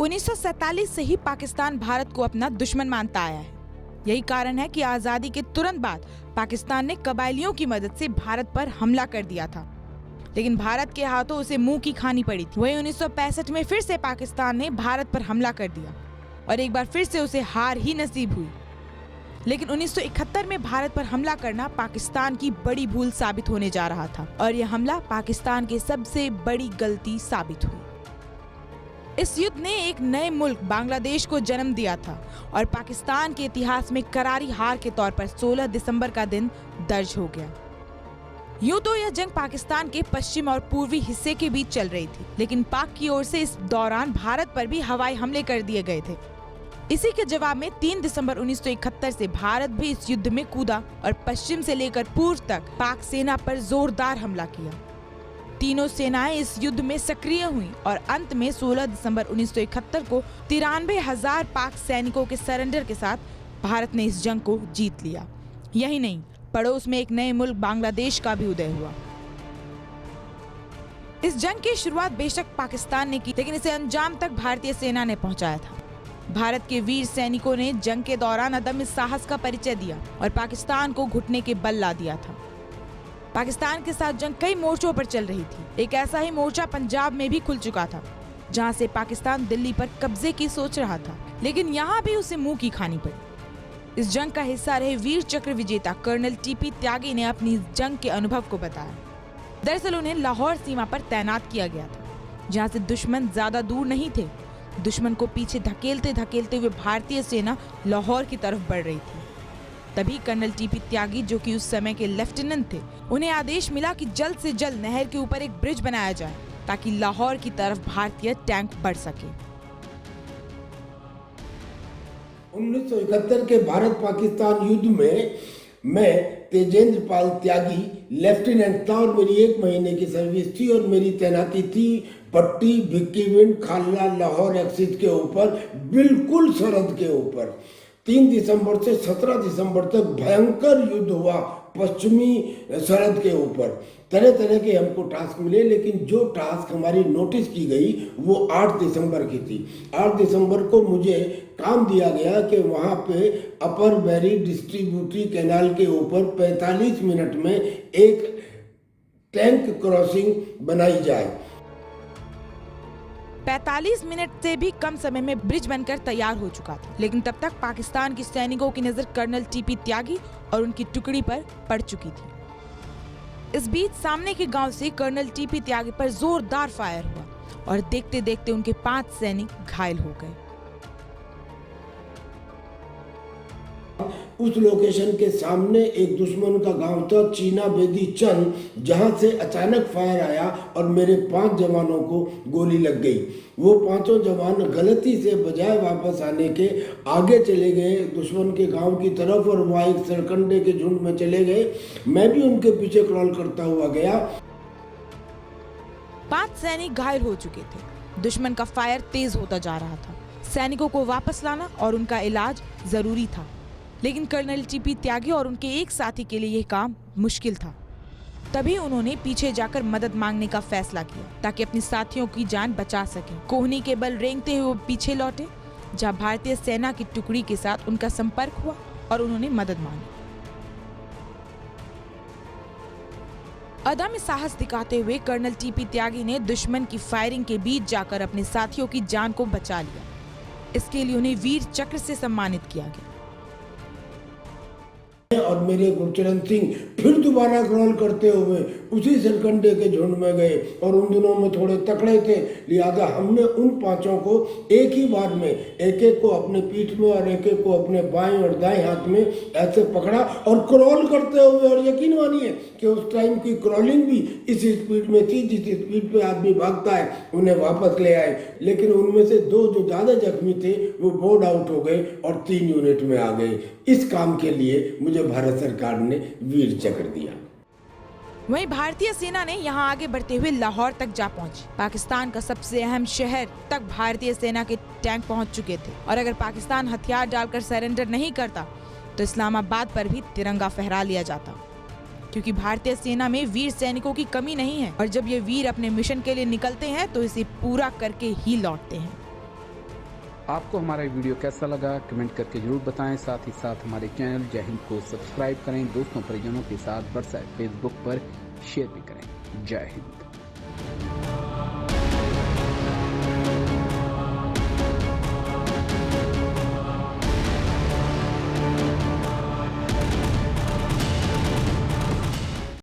1947 से ही पाकिस्तान भारत को अपना दुश्मन मानता आया है। यही कारण है कि आजादी के तुरंत बाद पाकिस्तान ने कबायलियों की मदद से भारत पर हमला कर दिया था, लेकिन भारत के हाथों उसे मुंह की खानी पड़ी थी। वहीं 1965 में फिर से पाकिस्तान ने भारत पर हमला कर दिया और एक बार फिर से उसे हार ही नसीब हुई। लेकिन 1971 में भारत पर हमला करना पाकिस्तान की बड़ी भूल साबित होने जा रहा था और यह हमला पाकिस्तान की सबसे बड़ी गलती साबित हुई। इस युद्ध ने एक नए मुल्क बांग्लादेश को जन्म दिया था और पाकिस्तान के इतिहास में करारी हार के तौर पर 16 दिसंबर का दिन दर्ज हो गया। यूं तो यह जंग पाकिस्तान के पश्चिम और पूर्वी हिस्से के बीच चल रही थी, लेकिन पाक की ओर से इस दौरान भारत पर भी हवाई हमले कर दिए गए थे। इसी के जवाब में 3 दिसंबर 1971 से भारत भी इस युद्ध में कूदा और पश्चिम से लेकर पूर्व तक पाक सेना पर जोरदार हमला किया। तीनों सेनाएं इस युद्ध में सक्रिय हुईं और अंत में 16 दिसंबर 1971 को 93,000 पाक सैनिकों के सरेंडर के साथ भारत ने इस जंग को जीत लिया। यही नहीं, पड़ोस में एक नए मुल्क बांग्लादेश का भी उदय हुआ। इस जंग की शुरुआत बेशक पाकिस्तान ने की, लेकिन इसे अंजाम तक भारतीय सेना ने पहुंचाया था। भारत के वीर सैनिकों ने जंग के दौरान अदम्य साहस का परिचय दिया और पाकिस्तान को घुटने के बल ला दिया था। पाकिस्तान के साथ जंग कई मोर्चों पर चल रही थी। एक ऐसा ही मोर्चा पंजाब में भी खुल चुका था, जहां से पाकिस्तान दिल्ली पर कब्जे की सोच रहा था, लेकिन यहां भी उसे मुंह की खानी पड़ी। इस जंग का हिस्सा रहे वीर चक्र विजेता कर्नल टीपी त्यागी ने अपनी जंग के अनुभव को बताया। दरअसल उन्हें लाहौर सीमा पर तैनात किया गया था, जहाँ से दुश्मन ज्यादा दूर नहीं थे। दुश्मन को पीछे धकेलते धकेलते हुए भारतीय सेना लाहौर की तरफ बढ़ रही थी। तभी कर्नल टीपी त्यागी, जो कि उस समय के लेफ्टिनेंट थे, उन्हें आदेश मिला कि जल्द से जल्द नहर के ऊपर एक ब्रिज बनाया जाए ताकि लाहौर की तरफ भारतीय टैंक बढ़ सके। 1971 के भारत पाकिस्तान युद्ध में मैं तेजेंद्र पाल त्यागी लेफ्टिनेंट था और मेरी 1 महीने की सर्विस थी और मेरी तैनाती थी पट्टी, भिक्कीविंड, खाला, लाहौर एक्सिस के ऊपर, बिल्कुल सरहद के ऊपर। 3 दिसंबर से 17 दिसंबर तक भयंकर युद्ध हुआ पश्चिमी सरहद के ऊपर। तरह तरह के हमको टास्क मिले, लेकिन जो टास्क हमारी नोटिस की गई वो 8 दिसंबर की थी। 8 दिसंबर को मुझे काम दिया गया कि वहाँ पे अपर बैरी डिस्ट्रीब्यूटरी कैनाल के ऊपर 45 मिनट में एक टैंक क्रॉसिंग बनाई जाए। 45 मिनट से भी कम समय में ब्रिज बनकर तैयार हो चुका था, लेकिन तब तक पाकिस्तान के सैनिकों की नजर कर्नल टीपी त्यागी और उनकी टुकड़ी पर पड़ चुकी थी। इस बीच सामने के गांव से कर्नल टीपी त्यागी पर जोरदार फायर हुआ और देखते देखते उनके 5 सैनिक घायल हो गए। उस लोकेशन के सामने एक दुश्मन का गांव था, चीना बेदी चंद, जहां से अचानक फायर आया और मेरे 5 जवानों को गोली लग गई। वो 5 जवान गलती से बजाय वापस आने के आगे चले गए दुश्मन के गांव की तरफ और वहाँ एक सरकंडे के झुंड में चले गए। मैं भी उनके पीछे क्रॉल करता हुआ गया। 5 सैनिक घायल हो चुके थे। दुश्मन का फायर तेज होता जा रहा था। सैनिकों को वापस लाना और उनका इलाज जरूरी था, लेकिन कर्नल टीपी त्यागी और उनके एक साथी के लिए यह काम मुश्किल था। तभी उन्होंने पीछे जाकर मदद मांगने का फैसला किया ताकि अपने साथियों की जान बचा सकें। कोहनी के बल रेंगते हुए पीछे लौटे, जहां भारतीय सेना की टुकड़ी के साथ उनका संपर्क हुआ और उन्होंने मदद मांगी। अदम्य साहस दिखाते हुए कर्नल टीपी त्यागी ने दुश्मन की फायरिंग के बीच जाकर अपने साथियों की जान को बचा लिया। इसके लिए उन्हें वीर चक्र से सम्मानित किया गया। और मेरे गुरचरण सिंह फिर दोबारा क्रॉल करते हुए उसी सरकंडे के झुंड में गए और उन दिनों में थोड़े तकड़े थे, लिहाजा हमने उन 5 को एक ही बार में एक-एक को अपने पीठ में और एक-एक को अपने बाएं और दाएं हाथ में ऐसे पकड़ा और क्रॉल करते हुए, और यकीन मानिए कि उस टाइम की क्रॉलिंग भी इस स्पीड में थी जिस स्पीड पे आदमी भागता है, उन्हें वापस ले आए। लेकिन उनमें से 2 जो ज़्यादा जख्मी थे वो बोर्ड आउट हो गए और 3 यूनिट में आ गए। इस काम के लिए मुझे भारत सरकार ने वीर चक्र दिया। वहीं भारतीय सेना ने यहां आगे बढ़ते हुए लाहौर तक जा पहुंची। पाकिस्तान का सबसे अहम शहर तक भारतीय सेना के टैंक पहुंच चुके थे और अगर पाकिस्तान हथियार डालकर सरेंडर नहीं करता तो इस्लामाबाद पर भी तिरंगा फहरा लिया जाता, क्योंकि भारतीय सेना में वीर सैनिकों की कमी नहीं है और जब ये वीर अपने मिशन के लिए निकलते हैं तो इसे पूरा करके ही लौटते हैं। आपको हमारा वीडियो कैसा लगा कमेंट करके जरूर बताएं। साथ ही साथ हमारे चैनल जय हिंद को सब्सक्राइब करें, दोस्तों परिजनों के साथ व्हाट्सएप फेसबुक पर शेयर भी करें। जय हिंद।